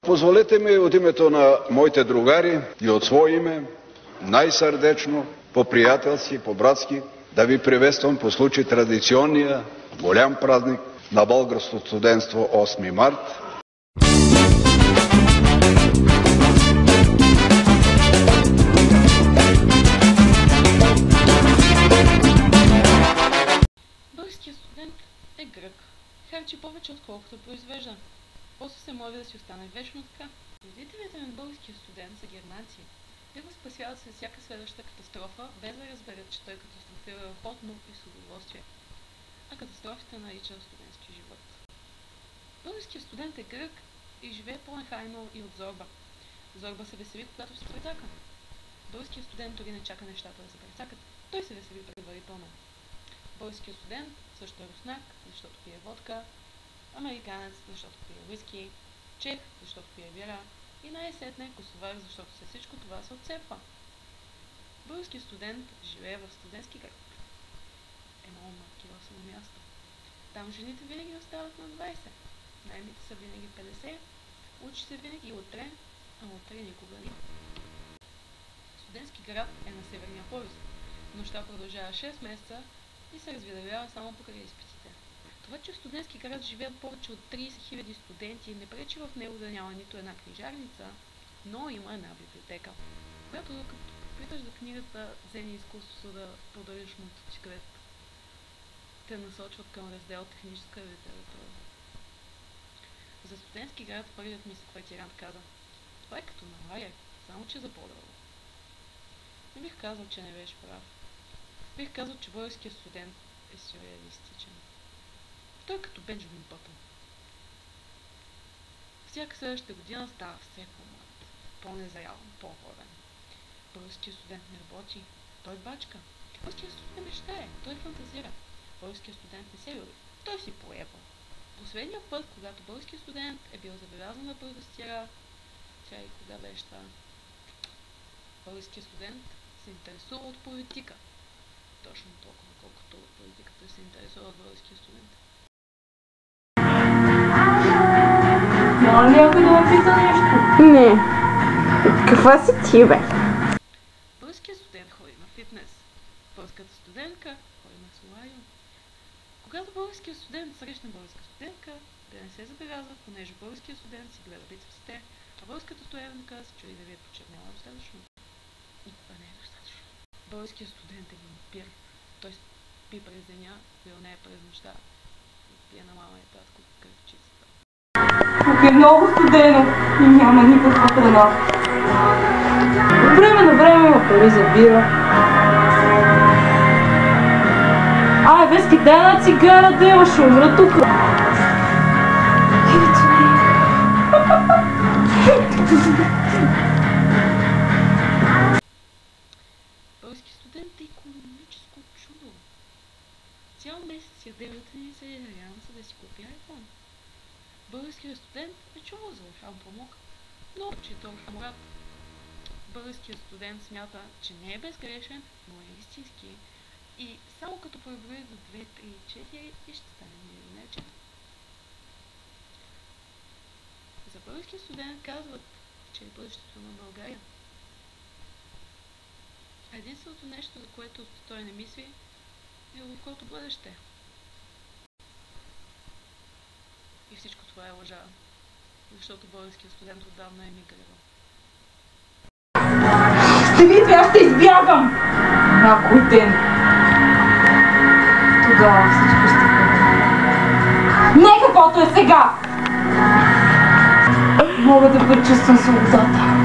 Позволете ми от името на моите другари и от свое име най-сърдечно, по-приятелски, по-братски да ви приветствам по случай традиционния голям празник на българското студентство 8 март. Българският студент е грък. Харчи повече отколкото произвежда. После се моли да си остане вечно така. Родителите на българския студент са германци. Те го спасяват след всяка следваща катастрофа, без да разберат, че той катастрофира охотно и с удоволствие. А катастрофите нарича студентски живот. Българският студент е грък и живее по-нехайно и от Зорба. Зорба се весели, когато се прецака. Българският студент дори не чака нещата да се прецакат. Той се весели предварително. Българският студент също е руснак, защото пие водка, американец, защото пие уиски, чех, защото пие бира и най-сетне косовар, защото след всичко това се отцепва. Българският студент живее в студентски град. Едно маркировано място. Там жените винаги остават на 20, наемите са винаги 50, учи се винаги утре, а утре никога не. Студентски град е на Северния полюс. Нощта продължава 6 месеца и се развидавява само покрай изпитите. Това, че в студентски град живеят повече от 30 000 студенти, не пречи в него да няма нито една книжарница, но има една библиотека, която като питаш за книгата "Зени изкуството да подариш мотоциклет", те насочват към раздел "Техническа литература". За студентски град първият ми квартирант каза: "Това е като на лагер, само че за по-дълго". Не бих казал, че не беше прав. Бих казал, че българският студент е сюрреалистичен. Той е като Бенджамин Бътън. Всяка следваща година става все по-млад, по-незрял, по-ходен. Българският студент не работи, той бачка. Българският студент мечтае, той фантазира. Българският студент не се люби, той си поева. Последния път, когато българският студент е бил забелязан да протестира, тя и кога беше това? Българският студент се интересува от политика. Точно толкова, колкото от политиката се интересува от българския студент. Моля ли някой да ме пита нещо? Не. Каква си ти, бе? Българският студент ходи на фитнес. Българската студентка ходи на солариум. Когато българският студент срещне българска студентка, да не се забелязва, понеже българският студент си гледа бицепсите, а българската студентка се чуди да ви е почерняла достатъчно. И това не е достатъчно. Българският студент е вампир. Той спи през деня, вилнее през нощта. Пие на мама и татко кръвчицата. Тук е много студено и няма никаква храна. От време на време има пари за бира. Вески, дай една цигара, дева, ще умра тук. Български студент е икономическо чудо. Цял месец яде ютеница и реално за да си купи iPhone. Българският студент е чувал за Орхан Памук, но учител Мурат. Българският студент смята, че не е безгрешен, но е истински и само като преброи до 2, 3, 4 и ще стане милионерче. За българския студент казват, че е бъдещето на България. Единственото нещо, за което той не мисли, е лукото бъдеще. И всичко това е лъжа, защото българският студент отдавна е мигрирал. Ще видите, аз ще избягам! Някой ден. Тогава всичко ще бъде. Не каквото е сега! Мога да пречувствам свободата.